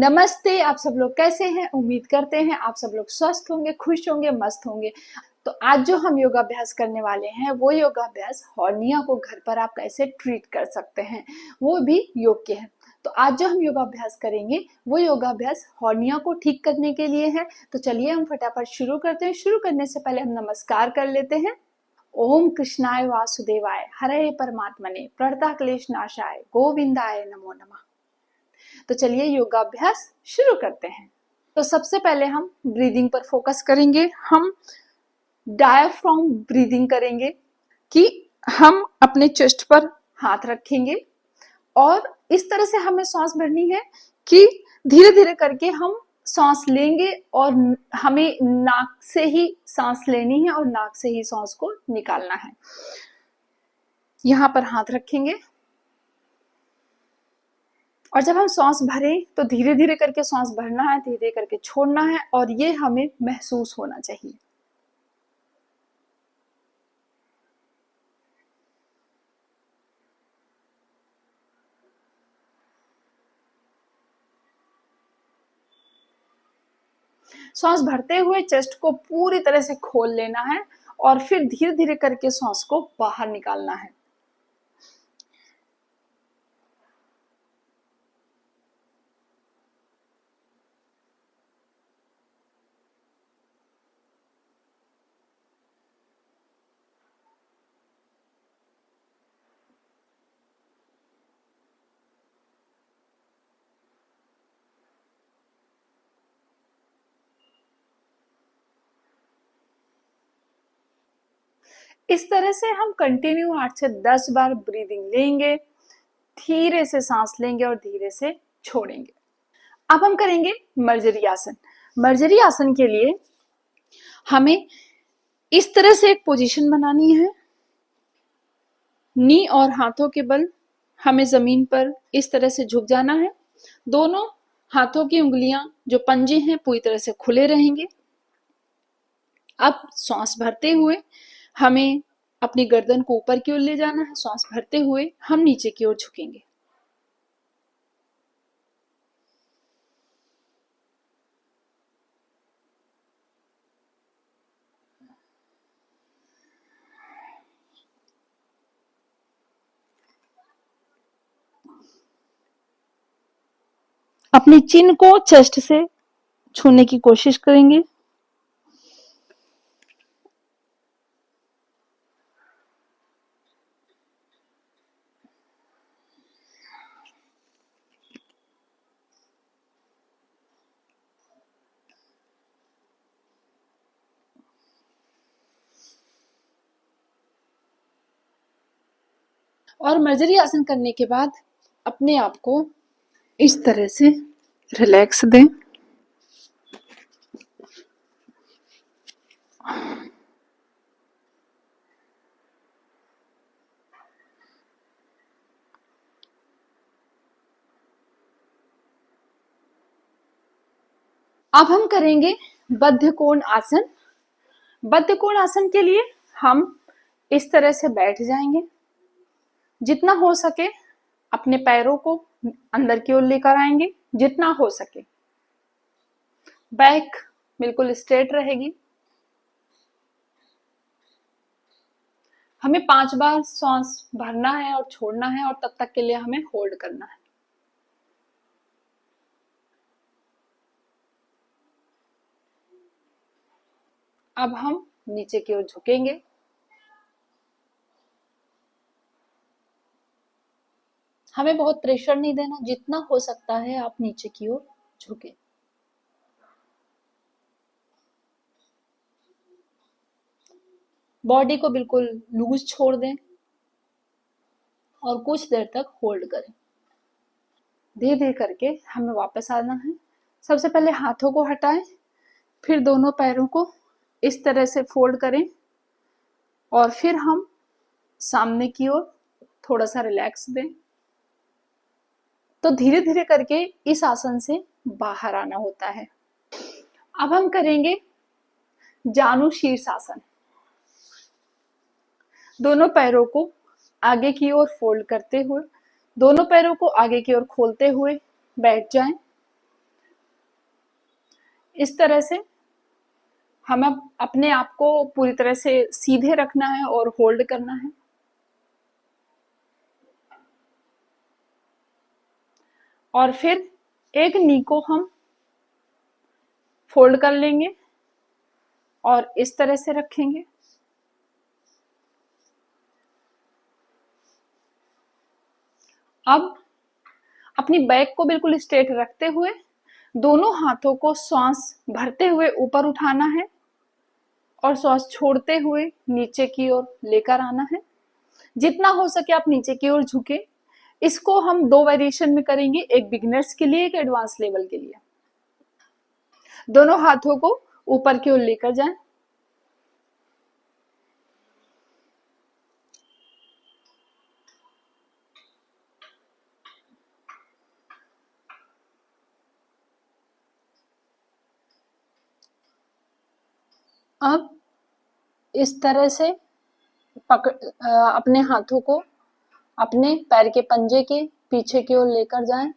नमस्ते। आप सब लोग कैसे हैं? उम्मीद करते हैं आप सब लोग स्वस्थ होंगे, खुश होंगे, मस्त होंगे। तो आज जो हम योगाभ्यास करने वाले हैं वो योगाभ्यास हॉर्निया को घर पर आप कैसे ट्रीट कर सकते हैं, वो भी योग के हैं। तो आज जो हम योगाभ्यास करेंगे वो योगाभ्यास हॉर्निया को ठीक करने के लिए है। तो चलिए हम फटाफट शुरू करते हैं। शुरू करने से पहले हम नमस्कार कर लेते हैं। ओम कृष्णाय वासुदेवाय हरे परमात्मने प्रणता क्लेश नाशाय गोविंदाय नमो नमः। तो चलिए योगाभ्यास शुरू करते हैं। तो सबसे पहले हम ब्रीदिंग पर फोकस करेंगे। हम डायफ्राम ब्रीदिंग करेंगे कि हम अपने चेस्ट पर हाथ रखेंगे और इस तरह से हमें सांस भरनी है कि धीरे धीरे करके हम सांस लेंगे और हमें नाक से ही सांस लेनी है और नाक से ही सांस को निकालना है। यहाँ पर हाथ रखेंगे और जब हम सांस भरें तो धीरे धीरे करके सांस भरना है, धीरे धीरे करके छोड़ना है और ये हमें महसूस होना चाहिए। सांस भरते हुए चेस्ट को पूरी तरह से खोल लेना है और फिर धीरे धीरे करके सांस को बाहर निकालना है। इस तरह से हम कंटिन्यू 8 से 10 बार ब्रीदिंग लेंगे, धीरे से सांस लेंगे और धीरे से छोड़ेंगे। अब हम करेंगे मर्जरी आसन। मर्जरी आसन के लिए हमें इस तरह से एक पोजीशन बनानी है। नी और हाथों के बल हमें जमीन पर इस तरह से झुक जाना है। दोनों हाथों की उंगलियां जो पंजे हैं पूरी तरह से खुले रहेंगे। अब सांस भरते हुए हमें अपनी गर्दन को ऊपर की ओर ले जाना है। सांस भरते हुए हम नीचे की ओर झुकेंगे। अपनी चिन को चेस्ट से छूने की कोशिश करेंगे। और मर्जरी आसन करने के बाद अपने आप को इस तरह से रिलैक्स दें। अब हम करेंगे बद्ध कोण आसन। बद्ध कोण आसन के लिए हम इस तरह से बैठ जाएंगे। जितना हो सके अपने पैरों को अंदर की ओर लेकर आएंगे, जितना हो सके। बैक बिल्कुल स्ट्रेट रहेगी। हमें 5 बार सांस भरना है और छोड़ना है और तब तक के लिए हमें होल्ड करना है। अब हम नीचे की ओर झुकेंगे। हमें बहुत प्रेशर नहीं देना, जितना हो सकता है आप नीचे की ओर झुके। बॉडी को बिल्कुल लूज छोड़ दें और कुछ देर तक होल्ड करें। धीरे धीरे करके हमें वापस आना है। सबसे पहले हाथों को हटाएं, फिर दोनों पैरों को इस तरह से फोल्ड करें और फिर हम सामने की ओर थोड़ा सा रिलैक्स दें। तो धीरे धीरे करके इस आसन से बाहर आना होता है। अब हम करेंगे जानु शीर्षासन। दोनों पैरों को आगे की ओर फोल्ड करते हुए, दोनों पैरों को आगे की ओर खोलते हुए बैठ जाएं। इस तरह से हमें अपने आप को पूरी तरह से सीधे रखना है और होल्ड करना है। और फिर एक नी को हम फोल्ड कर लेंगे और इस तरह से रखेंगे। अब अपनी बैक को बिल्कुल स्ट्रेट रखते हुए दोनों हाथों को श्वास भरते हुए ऊपर उठाना है और श्वास छोड़ते हुए नीचे की ओर लेकर आना है। जितना हो सके आप नीचे की ओर झुके। इसको हम दो वेरिएशन में करेंगे, एक बिगिनर्स के लिए, एक एडवांस लेवल के लिए। दोनों हाथों को ऊपर की ओर लेकर जाएं। अब इस तरह से अपने हाथों को अपने पैर के पंजे के पीछे की ओर लेकर जाएं।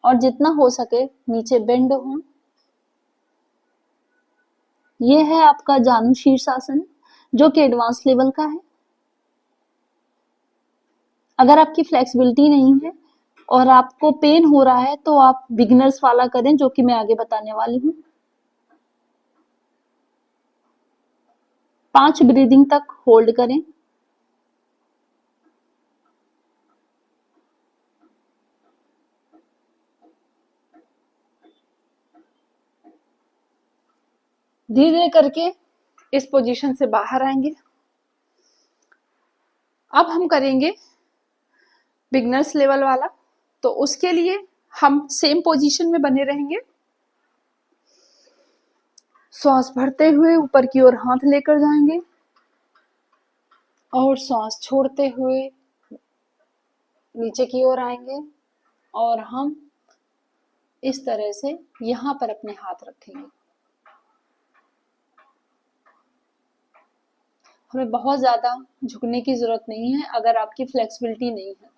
और जितना हो सके नीचे बेंड हो। ये है आपका जानु शीर्षासन, जो कि एडवांस लेवल का है। अगर आपकी फ्लेक्सिबिलिटी नहीं है और आपको पेन हो रहा है तो आप बिगिनर्स वाला करें, जो कि मैं आगे बताने वाली हूँ। 5 ब्रीदिंग तक होल्ड करें। धीरे धीरे करके इस पोजीशन से बाहर आएंगे। अब हम करेंगे बिगनर्स लेवल वाला। तो उसके लिए हम सेम पोजीशन में बने रहेंगे। श्वास भरते हुए ऊपर की ओर हाथ लेकर जाएंगे और श्वास छोड़ते हुए नीचे की ओर आएंगे और हम इस तरह से यहां पर अपने हाथ रखेंगे। हमें बहुत ज्यादा झुकने की जरूरत नहीं है अगर आपकी फ्लेक्सिबिलिटी नहीं है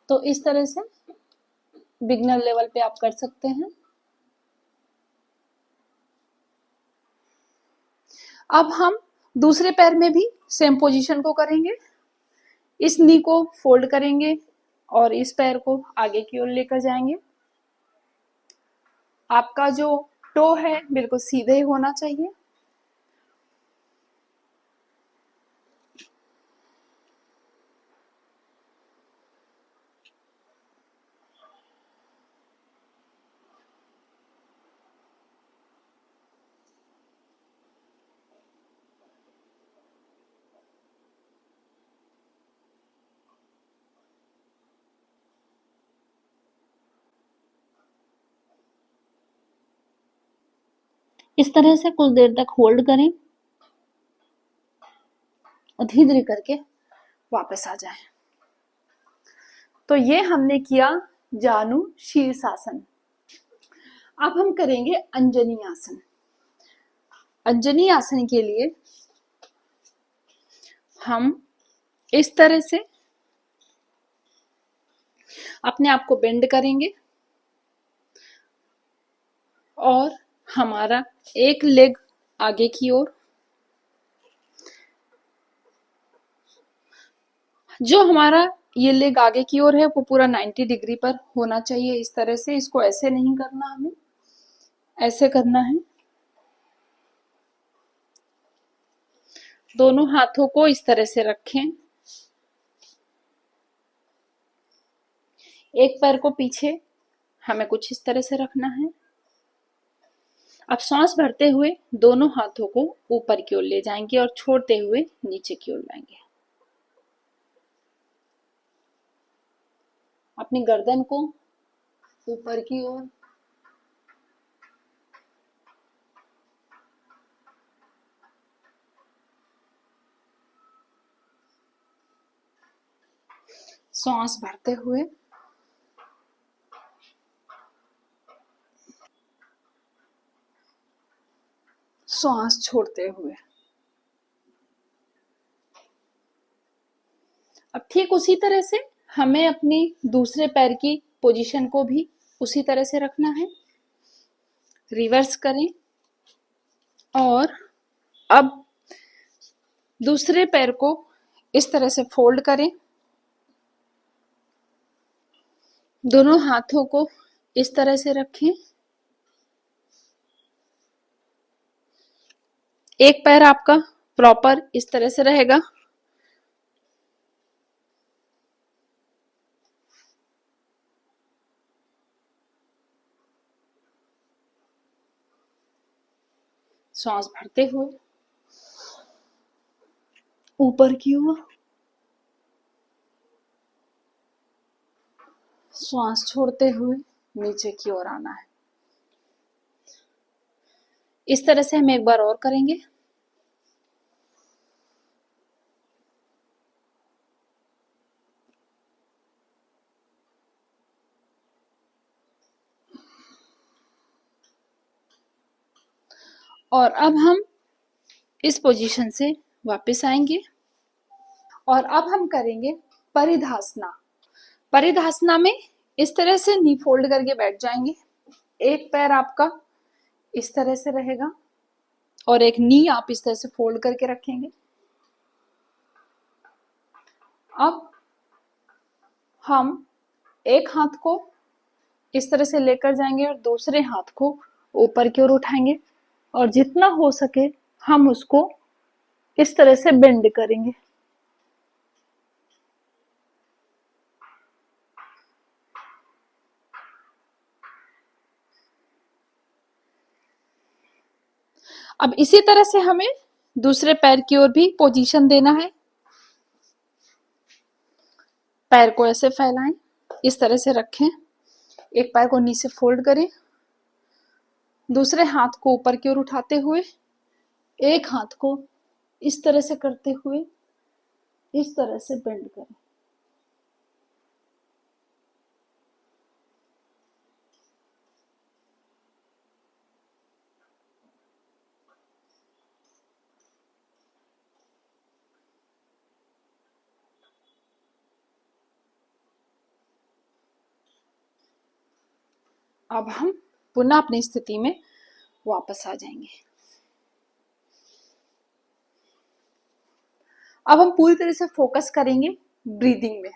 तो इस तरह से बिगनर लेवल पे आप कर सकते हैं। अब हम दूसरे पैर में भी सेम पोजीशन को करेंगे। इस नी को फोल्ड करेंगे और इस पैर को आगे की ओर लेकर जाएंगे। आपका जो टो है बिल्कुल सीधे ही होना चाहिए। इस तरह से कुछ देर तक होल्ड करें और धीरे धीरे करके वापस आ जाएं। तो ये हमने किया जानु शीर्षासन। अब हम करेंगे अंजनी आसन। अंजनी आसन के लिए हम इस तरह से अपने आप को बेंड करेंगे और हमारा एक लेग आगे की ओर, जो हमारा ये लेग आगे की ओर है वो पूरा 90 डिग्री पर होना चाहिए। इस तरह से, इसको ऐसे नहीं करना, हमें ऐसे करना है। दोनों हाथों को इस तरह से रखें। एक पैर को पीछे हमें कुछ इस तरह से रखना है। अब सांस भरते हुए दोनों हाथों को ऊपर की ओर ले जाएंगे और छोड़ते हुए नीचे की ओर लाएंगे। अपनी गर्दन को ऊपर की ओर, सांस भरते हुए सांस छोड़ते हुए। अब ठीक उसी तरह से हमें अपनी दूसरे पैर की पोजीशन को भी उसी तरह से रखना है। रिवर्स करें और अब दूसरे पैर को इस तरह से फोल्ड करें, दोनों हाथों को इस तरह से रखें, एक पैर आपका प्रॉपर इस तरह से रहेगा, सांस भरते हुए ऊपर की ओर, श्वास छोड़ते हुए नीचे की ओर आना है। इस तरह से हम एक बार और करेंगे। और अब हम इस पोजीशन से वापस आएंगे और अब हम करेंगे परिधासना। परिधासना में इस तरह से नी फोल्ड करके बैठ जाएंगे, एक पैर आपका इस तरह से रहेगा और एक नी आप इस तरह से फोल्ड करके रखेंगे। अब हम एक हाथ को इस तरह से लेकर जाएंगे और दूसरे हाथ को ऊपर की ओर उठाएंगे और जितना हो सके हम उसको इस तरह से बेंड करेंगे। अब इसी तरह से हमें दूसरे पैर की ओर भी पोजीशन देना है। पैर को ऐसे फैलाएं, इस तरह से रखें, एक पैर को नीचे फोल्ड करें, दूसरे हाथ को ऊपर की ओर उठाते हुए एक हाथ को इस तरह से करते हुए इस तरह से बेंड करें। अब हम पुनः अपनी स्थिति में वापस आ जाएंगे। अब हम पूरी तरह से फोकस करेंगे ब्रीदिंग में।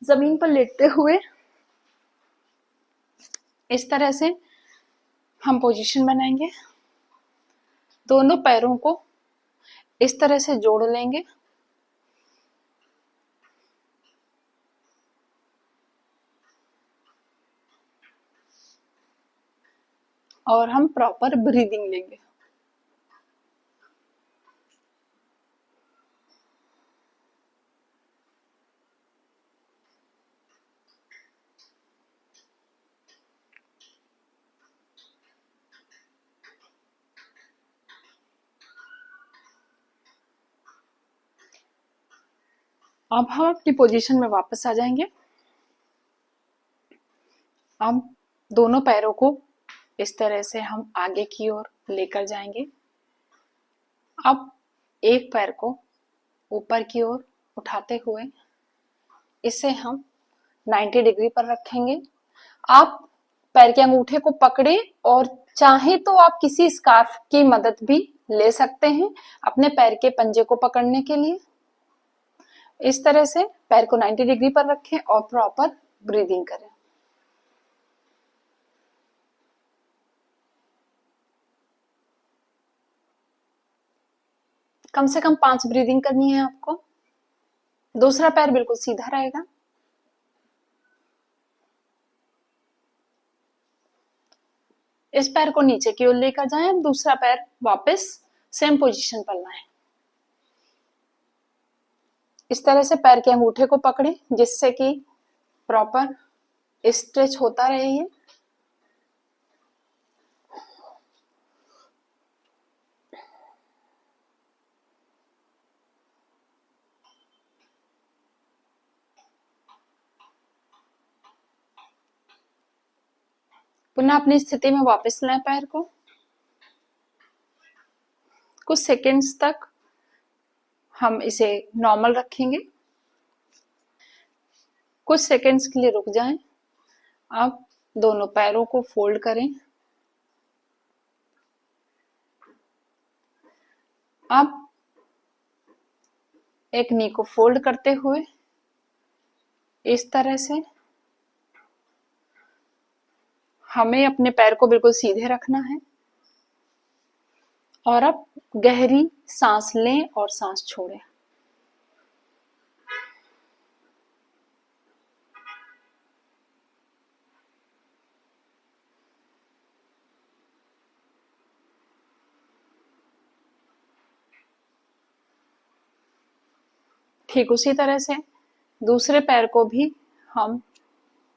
जमीन पर लेटते हुए इस तरह से हम पोजीशन बनाएंगे, दोनों पैरों को इस तरह से जोड़ लेंगे और हम प्रॉपर ब्रीदिंग लेंगे। अब हम अपनी पोजीशन में वापस आ जाएंगे। अब दोनों पैरों को इस तरह से हम आगे की ओर लेकर जाएंगे। अब एक पैर को ऊपर की ओर उठाते हुए इसे हम 90 डिग्री पर रखेंगे। आप पैर के अंगूठे को पकड़े और चाहे तो आप किसी स्कार्फ की मदद भी ले सकते हैं अपने पैर के पंजे को पकड़ने के लिए। इस तरह से पैर को 90 डिग्री पर रखें और प्रॉपर ब्रीदिंग करें। कम से कम 5 ब्रीदिंग करनी है आपको। दूसरा पैर बिल्कुल सीधा रहेगा। इस पैर को नीचे की ओर लेकर जाएं, दूसरा पैर वापस सेम पोजीशन पर लाएं। इस तरह से पैर के अंगूठे को पकड़ें जिससे कि प्रॉपर स्ट्रेच होता रहे ये। पुनः अपनी स्थिति में वापस लाएं पैर को। कुछ सेकंड्स तक हम इसे नॉर्मल रखेंगे। कुछ सेकंड्स के लिए रुक जाएं। अब दोनों पैरों को फोल्ड करें। अब एक नी को फोल्ड करते हुए इस तरह से हमें अपने पैर को बिल्कुल सीधे रखना है और अब गहरी सांस लें और सांस छोड़ें। ठीक उसी तरह से दूसरे पैर को भी हम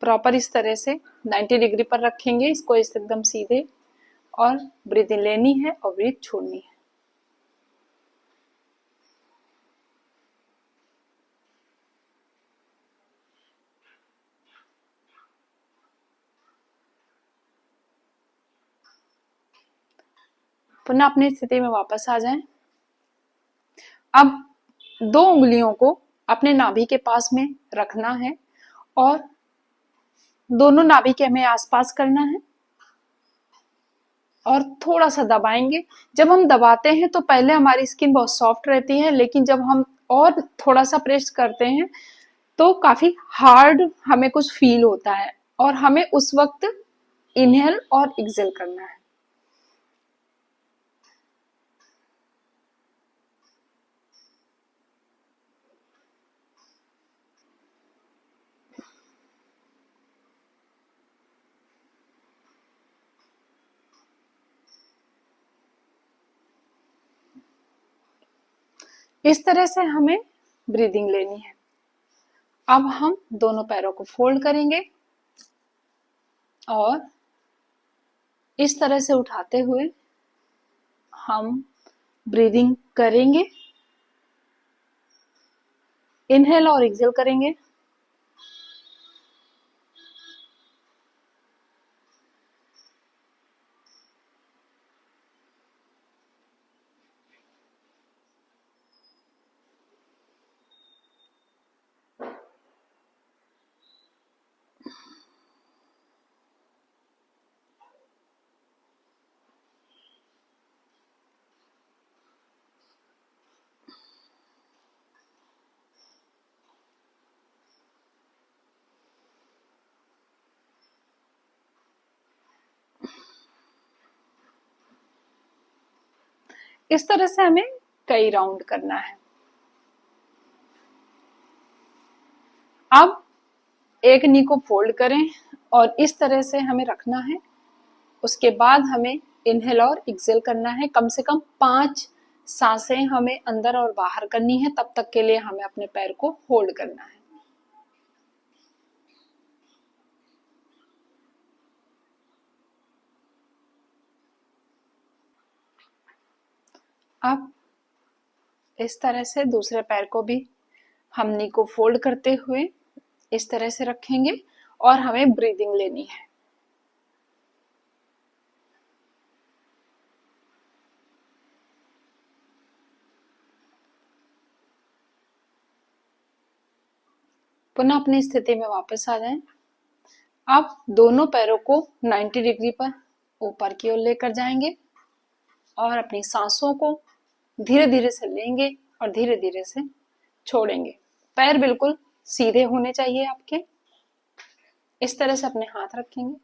प्रॉपर इस तरह से 90 डिग्री पर रखेंगे, इसको एकदम सीधे, और ब्रीदिंग लेनी है और ब्रीथ छोड़नी है। पुनः अपनी स्थिति में वापस आ जाएं। अब 2 उंगलियों को अपने नाभि के पास में रखना है और दोनों नाभि के हमें आसपास करना है और थोड़ा सा दबाएंगे। जब हम दबाते हैं तो पहले हमारी स्किन बहुत सॉफ्ट रहती है, लेकिन जब हम और थोड़ा सा प्रेस करते हैं तो काफी हार्ड हमें कुछ फील होता है और हमें उस वक्त इनहेल और एक्सेल करना है। इस तरह से हमें ब्रीदिंग लेनी है। अब हम दोनों पैरों को फोल्ड करेंगे और इस तरह से उठाते हुए हम ब्रीदिंग करेंगे, इनहेल और एक्सेल करेंगे। इस तरह से हमें कई राउंड करना है। अब एक नी को फोल्ड करें और इस तरह से हमें रखना है। उसके बाद हमें इनहेल और एक्सेल करना है। कम से कम 5 सांसें हमें अंदर और बाहर करनी है, तब तक के लिए हमें अपने पैर को होल्ड करना है। अब इस तरह से दूसरे पैर को भी हम नी को फोल्ड करते हुए इस तरह से रखेंगे और हमें ब्रीदिंग लेनी है। पुनः अपनी स्थिति में वापस आ जाएं। अब दोनों पैरों को 90 डिग्री पर ऊपर की ओर लेकर जाएंगे और अपनी सांसों को धीरे धीरे से लेंगे और धीरे धीरे से छोड़ेंगे। पैर बिल्कुल सीधे होने चाहिए आपके। इस तरह से अपने हाथ रखेंगे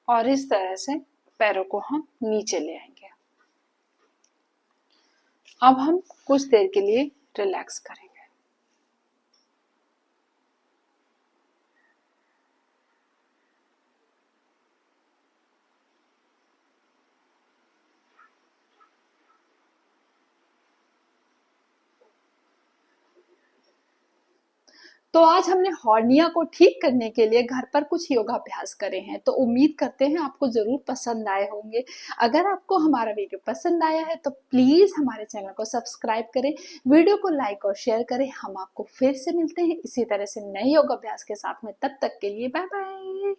और इस तरह से पैरों को हम नीचे ले आएंगे। अब हम कुछ देर के लिए रिलैक्स करेंगे। तो आज हमने हॉर्निया को ठीक करने के लिए घर पर कुछ योगाभ्यास करे हैं, तो उम्मीद करते हैं आपको जरूर पसंद आए होंगे। अगर आपको हमारा वीडियो पसंद आया है तो प्लीज हमारे चैनल को सब्सक्राइब करें, वीडियो को लाइक और शेयर करें। हम आपको फिर से मिलते हैं इसी तरह से नए योगाभ्यास के साथ में, तब तक के लिए बाय बाय।